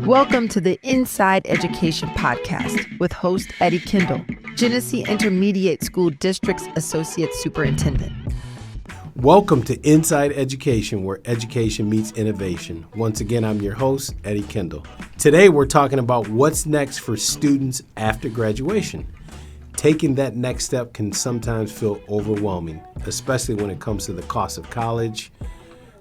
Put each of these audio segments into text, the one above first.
Welcome to the Inside Education Podcast with host Eddie Kendall, Genesee Intermediate School District's Associate Superintendent. Welcome to Inside Education, where education meets innovation. Once again, I'm your host, Eddie Kendall. Today, we're talking about what's next for students after graduation. Taking that next step can sometimes feel overwhelming, especially when it comes to the cost of college,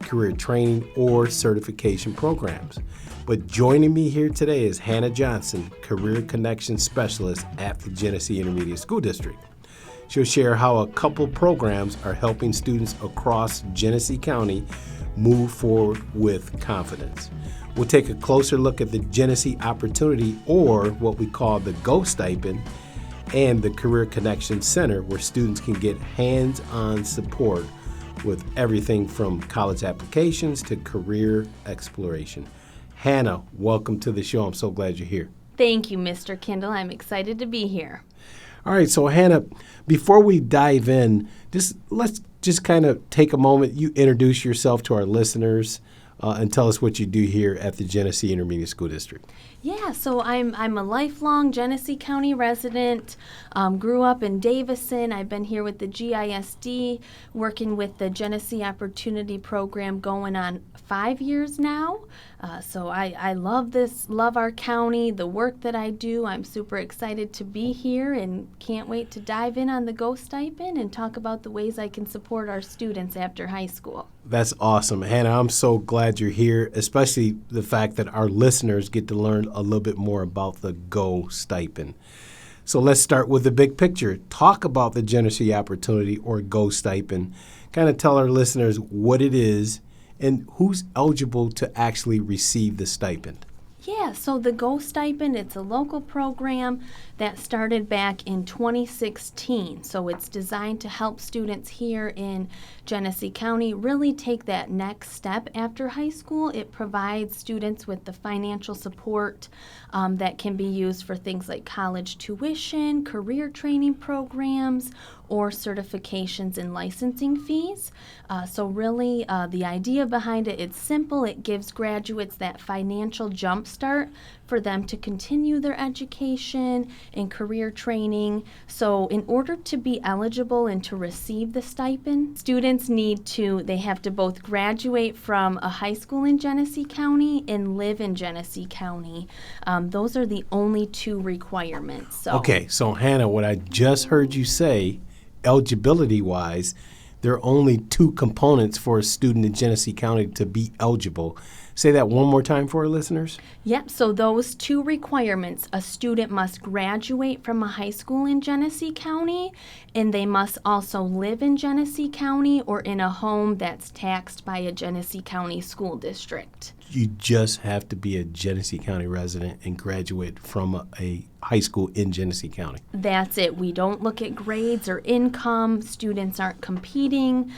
career training, or certification programs. But joining me here today is Hannah Johnson, Career Connection Specialist at the Genesee Intermediate School District. She'll share how a couple programs are helping students across Genesee County move forward with confidence. We'll take a closer look at the Genesee Opportunity, or what we call the GO Stipend, and the Career Connection Center, where students can get hands-on support with everything from college applications to career exploration. Hannah, welcome to the show. I'm so glad you're here. Thank you, Mr. Kendall. I'm excited to be here. All right, so Hannah, before we dive in, let's just kind of take a moment. You introduce yourself to our listeners and tell us what you do here at the Genesee Intermediate School District. Yeah, so I'm a lifelong Genesee County resident, grew up in Davison. I've been here with the GISD, working with the Genesee Opportunity program going on 5 years now. So I love our county, the work that I do. I'm super excited to be here and can't wait to dive in on the GO Stipend and talk about the ways I can support our students after high school. That's awesome. Hannah, I'm so glad you're here, especially the fact that our listeners get to learn a little bit more about the GO Stipend. So let's start with the big picture. Talk about the Genesee Opportunity, or GO Stipend. Kind of tell our listeners what it is and who's eligible to actually receive the stipend. Yeah, so the GO Stipend, it's a local program that started back in 2016. So it's designed to help students here in Genesee County really take that next step after high school. It provides students with the financial support that can be used for things like college tuition, career training programs, or certifications and licensing fees. So really, the idea behind it, it's simple. It gives graduates that financial jump start for them to continue their education and career training. So in order to be eligible and to receive the stipend, students they have to both graduate from a high school in Genesee County and live in Genesee County. Those are the only two requirements. Okay, so Hannah, what I just heard you say, eligibility-wise, there are only two components for a student in Genesee County to be eligible. Say that one more time for our listeners. Yep, so those two requirements, a student must graduate from a high school in Genesee County, and they must also live in Genesee County or in a home that's taxed by a Genesee County school district. You just have to be a Genesee County resident and graduate from a high school in Genesee County. That's it. We don't look at grades or income. Students aren't competing.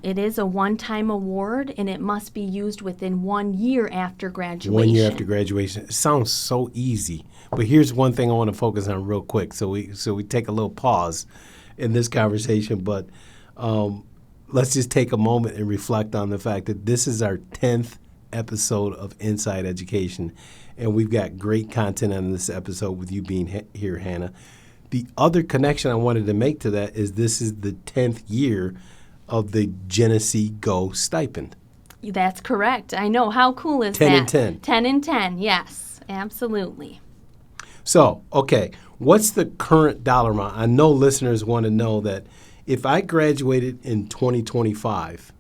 It is a one-time award, and it must be used within 1 year after graduation. 1 year after graduation. It sounds so easy. But here's one thing I want to focus on real quick. So we take a little pause in this conversation, but let's just take a moment and reflect on the fact that this is our 10th episode of Inside Education, and we've got great content on this episode with you being here, Hannah. The other connection I wanted to make to that is this is the 10th year of the Genesee GO Stipend. That's correct. I know. How cool is 10 that? and 10. 10 and 10, yes, absolutely. So, okay, what's the current dollar amount? I know listeners want to know that if I graduated in 2025,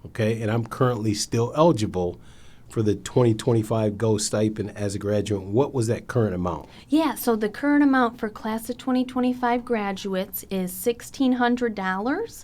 okay, and I'm currently still eligible for the 2025 GO Stipend as a graduate, what was that current amount? Yeah, so the current amount for class of 2025 graduates is $1,600,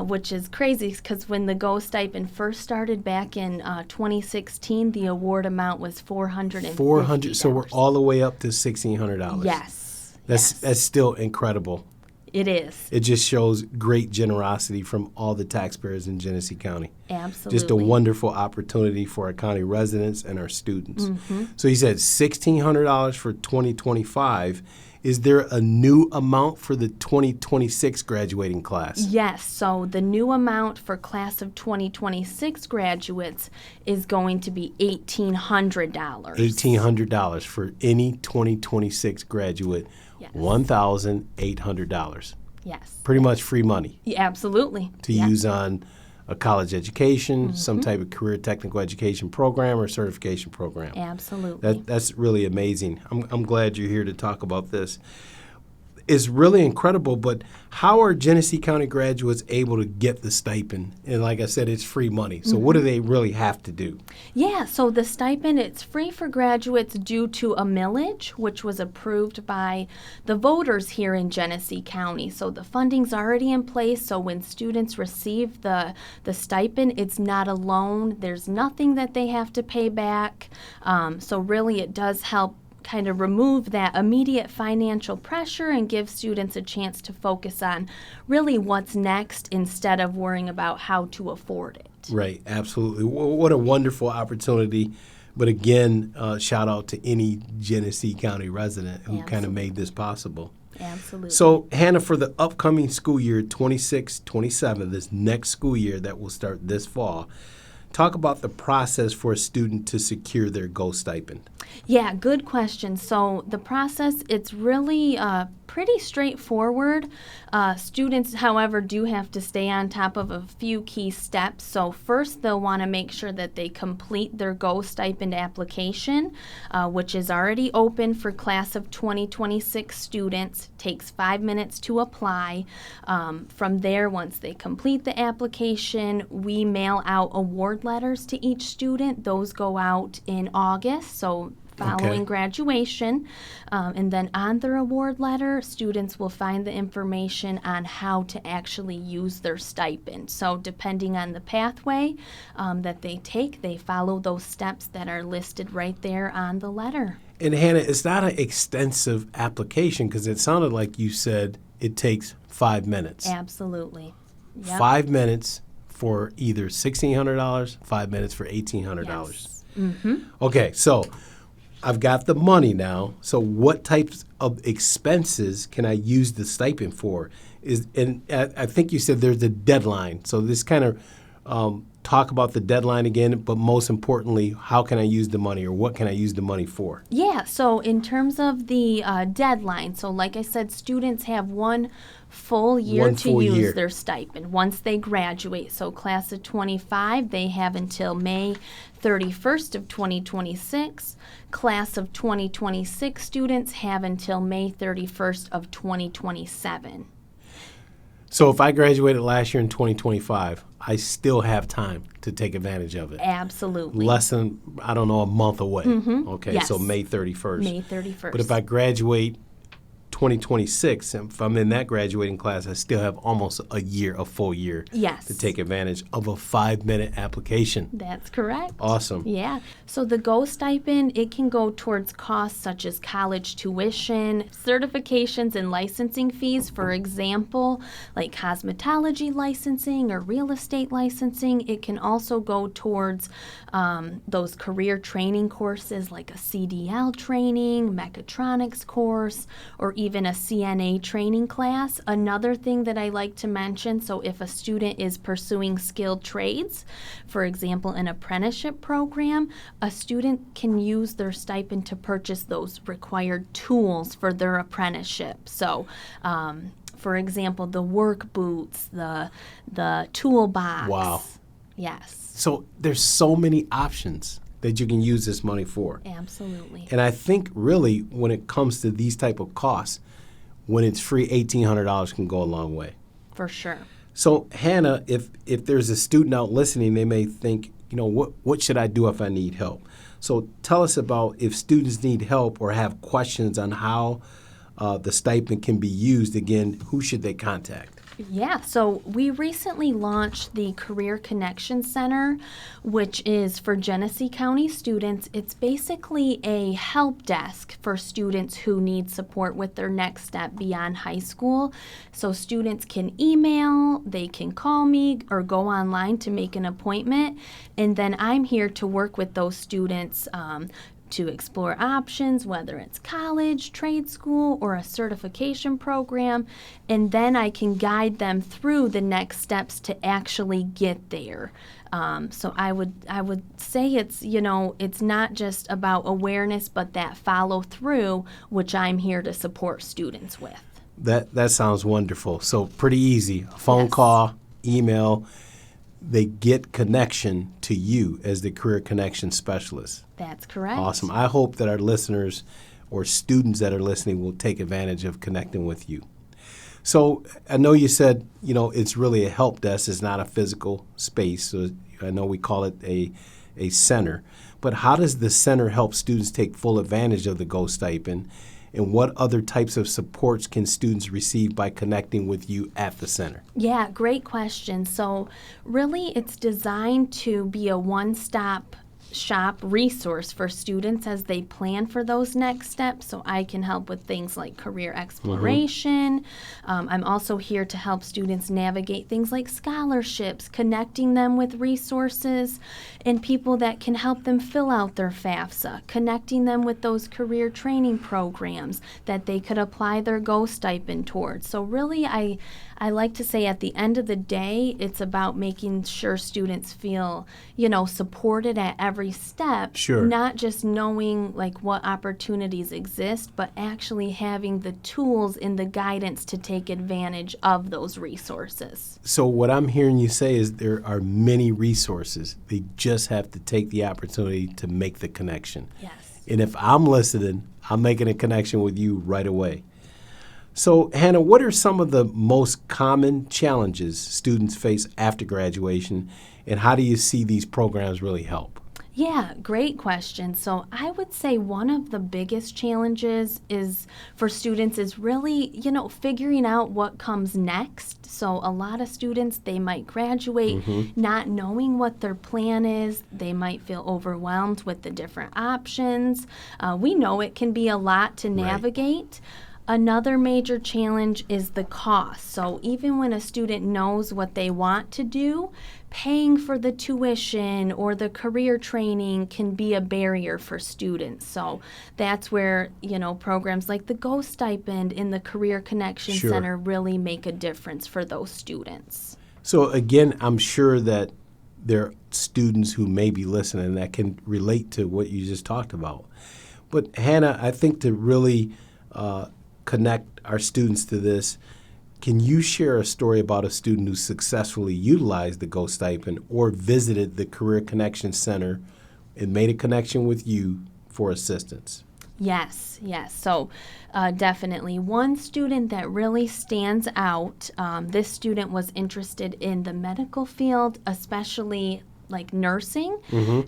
which is crazy because when the GO Stipend first started back in 2016, the award amount was $450. $400, so we're all the way up to $1,600. Yes. That's still incredible. It is. It just shows great generosity from all the taxpayers in Genesee County. Absolutely. Just a wonderful opportunity for our county residents and our students. Mm-hmm. So you said $1,600 for 2025. Is there a new amount for the 2026 graduating class? Yes, so the new amount for class of 2026 graduates is going to be $1,800. $1,800 for any 2026 graduate, Yes. $1,800. Yes. Pretty much free money Yeah, absolutely. to Yeah. use on a college education, some type of career technical education program or certification program. Absolutely. That's really amazing. I'm glad you're here to talk about this. It's really incredible, but how are Genesee County graduates able to get the stipend? And like I said, it's free money. So what do they really have to do? Yeah, so the stipend, it's free for graduates due to a millage, which was approved by the voters here in Genesee County. So the funding's already in place, so when students receive the stipend, it's not a loan. There's nothing that they have to pay back. So really it does help kind of remove that immediate financial pressure and give students a chance to focus on really what's next instead of worrying about how to afford it. Right, absolutely. What a wonderful opportunity. But again, shout out to any Genesee County resident who kind of made this possible. Absolutely. So, Hannah, for the upcoming school year, 26-27, this next school year that will start this fall, talk about the process for a student to secure their GO stipend. Yeah, good question. So the process, it's really pretty straightforward. Students, however, do have to stay on top of a few key steps. So first, they'll want to make sure that they complete their GO stipend application, which is already open for class of 2026 students. Takes 5 minutes to apply. From there, once they complete the application, we mail out award letters to each student. Those go out in August, so following graduation. And then on their award letter, students will find the information on how to actually use their stipend. So depending on the pathway that they take, they follow those steps that are listed right there on the letter. And Hannah, it's not an extensive application because it sounded like you said it takes 5 minutes. Absolutely. Yep. 5 minutes for either $1,600, 5 minutes for $1,800. Yes. Mm-hmm. Okay, so I've got the money now. So what types of expenses can I use the stipend for? And I think you said there's a deadline. So this kind of talk about the deadline again, but most importantly, how can I use the money or what can I use the money for? Yeah, so in terms of the deadline, so like I said, students have one full year to use their stipend once they graduate. So class of 25, they have until May 31st of 2026. Class of 2026 students have until May 31st of 2027. So if I graduated last year in 2025, I still have time to take advantage of it. Absolutely. Less than, I don't know, a month away. Mm-hmm. Okay, Yes. so May 31st. May 31st. But if I graduate 2026, if I'm in that graduating class, I still have almost a full year Yes. to take advantage of a 5-minute application. That's correct. Awesome. Yeah. So the GO stipend, it can go towards costs such as college tuition, certifications, and licensing fees. For example, like cosmetology licensing or real estate licensing. It can also go towards those career training courses like a CDL training, mechatronics course, or even a CNA training class. Another thing that I like to mention, so if a student is pursuing skilled trades, for example, an apprenticeship program, a student can use their stipend to purchase those required tools for their apprenticeship. So, for example, the work boots, the toolbox. Wow. Yes. So there's so many options that you can use this money for. Absolutely. And I think really when it comes to these type of costs, when it's free, $1,800 can go a long way. For sure. So Hannah, if there's a student out listening, they may think, what should I do if I need help? So tell us about if students need help or have questions on how the stipend can be used. Again, who should they contact? Yeah, so we recently launched the Career Connection Center, which is for Genesee County students. It's basically a help desk for students who need support with their next step beyond high school. So students can email, they can call me, or go online to make an appointment. And then I'm here to work with those students to explore options, whether it's college, trade school, or a certification program, and then I can guide them through the next steps to actually get there. So I would say it's not just about awareness, but that follow through, which I'm here to support students with. That sounds wonderful. So pretty easy. A phone Yes. call, email. They get connection to you as the Career Connection Specialist. That's correct. Awesome. I hope that our listeners or students that are listening will take advantage of connecting with you. So I know you said, it's really a help desk. It's not a physical space. So I know we call it a center. But how does the center help students take full advantage of the Go Stipend? And what other types of supports can students receive by connecting with you at the center? Yeah, great question. So really it's designed to be a one-stop shop resource for students as they plan for those next steps. So I can help with things like career exploration. I'm also here to help students navigate things like scholarships, connecting them with resources and people that can help them fill out their FAFSA, connecting them with those career training programs that they could apply their Go Stipend towards. So really I like to say at the end of the day, it's about making sure students feel, supported at every step. Sure. Not just knowing like what opportunities exist, but actually having the tools and the guidance to take advantage of those resources. So what I'm hearing you say is there are many resources. They just have to take the opportunity to make the connection. Yes. And if I'm listening, I'm making a connection with you right away. So, Hannah, what are some of the most common challenges students face after graduation, and how do you see these programs really help? Yeah, great question. So I would say one of the biggest challenges for students is really, figuring out what comes next. So a lot of students, they might graduate not knowing what their plan is. They might feel overwhelmed with the different options. We know it can be a lot to navigate. Another major challenge is the cost. So even when a student knows what they want to do, paying for the tuition or the career training can be a barrier for students. So that's where, programs like the Go Stipend and the Career Connection Center really make a difference for those students. So again, I'm sure that there are students who may be listening that can relate to what you just talked about. But Hannah, I think to really connect our students to this, can you share a story about a student who successfully utilized the Go Stipend or visited the Career Connection Center and made a connection with you for assistance? Yes. So definitely one student that really stands out, this student was interested in the medical field, especially like nursing.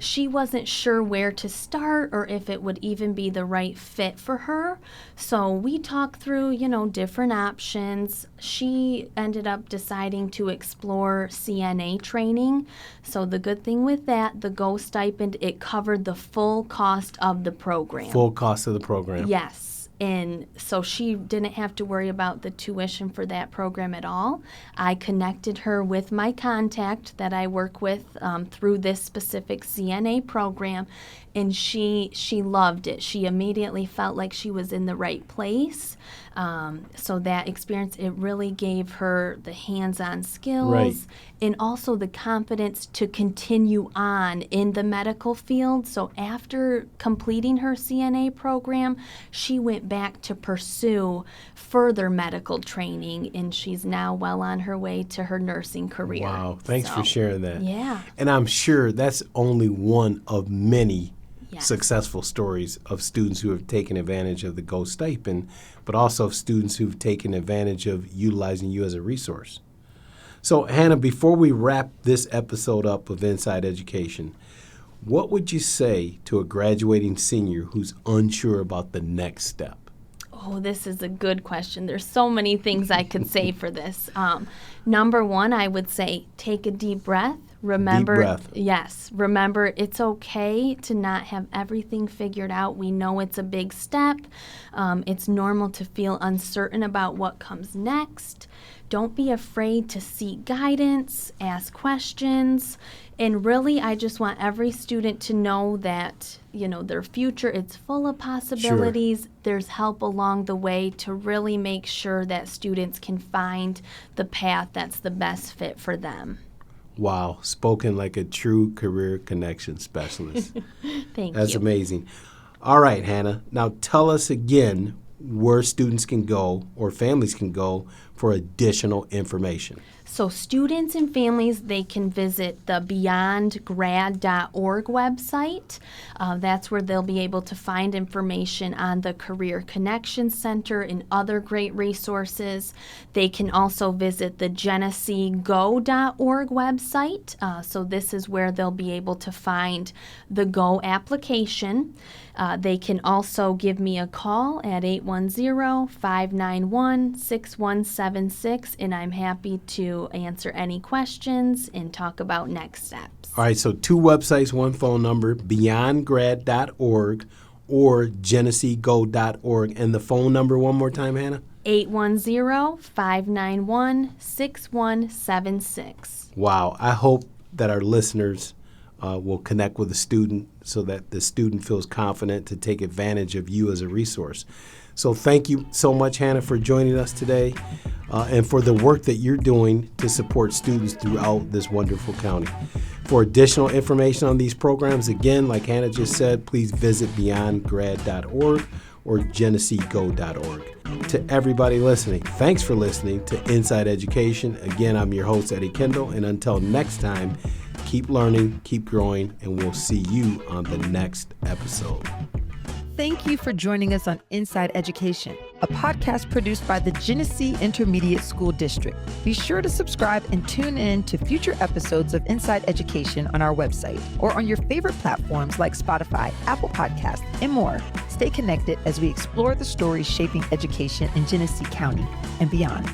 She wasn't sure where to start or if it would even be the right fit for her. So we talked through, different options. She ended up deciding to explore CNA training. So the good thing with that, the Go Stipend, it covered the full cost of the program. Full cost of the program. Yes. And so she didn't have to worry about the tuition for that program at all. I connected her with my contact that I work with through this specific CNA program, and she loved it. She immediately felt like she was in the right place. So that experience, it really gave her the hands-on skills and also the confidence to continue on in the medical field. So after completing her CNA program, she went back to pursue further medical training, and she's now well on her way to her nursing career. Wow, thanks for sharing that. Yeah. And I'm sure that's only one of many successful stories of students who have taken advantage of the Go Stipend, but also of students who've taken advantage of utilizing you as a resource. So, Hannah, before we wrap this episode up of Inside Education, what would you say to a graduating senior who's unsure about the next step? Oh, this is a good question. There's so many things I could say for this. Number one, I would say take a deep breath. Remember, deep breath. Yes, remember it's okay to not have everything figured out. We know it's a big step. It's normal to feel uncertain about what comes next. Don't be afraid to seek guidance, ask questions, And really, I just want every student to know that, their future, it's full of possibilities. Sure. There's help along the way to really make sure that students can find the path that's the best fit for them. Wow, spoken like a true career connection specialist. Thank you. That's amazing. All right, Hannah, now tell us again where students can go or families can go for additional information. So students and families, they can visit the beyondgrad.org website. That's where they'll be able to find information on the Career Connection Center and other great resources. They can also visit the GeneseeGo.org website. So this is where they'll be able to find the GO application. They can also give me a call at 810-591-6176, and I'm happy to answer any questions and talk about next steps. All right, so 2 websites, 1 phone number, beyondgrad.org or geneseego.org. And the phone number one more time, Hannah? 810-591-6176. Wow, I hope that our listeners will connect with the student so that the student feels confident to take advantage of you as a resource. So thank you so much, Hannah, for joining us today and for the work that you're doing to support students throughout this wonderful county. For additional information on these programs, again, like Hannah just said, please visit beyondgrad.org or geneseego.org. To everybody listening, thanks for listening to Inside Education. Again, I'm your host, Eddie Kendall, and until next time, keep learning, keep growing, and we'll see you on the next episode. Thank you for joining us on Inside Education, a podcast produced by the Genesee Intermediate School District. Be sure to subscribe and tune in to future episodes of Inside Education on our website or on your favorite platforms like Spotify, Apple Podcasts, and more. Stay connected as we explore the stories shaping education in Genesee County and beyond.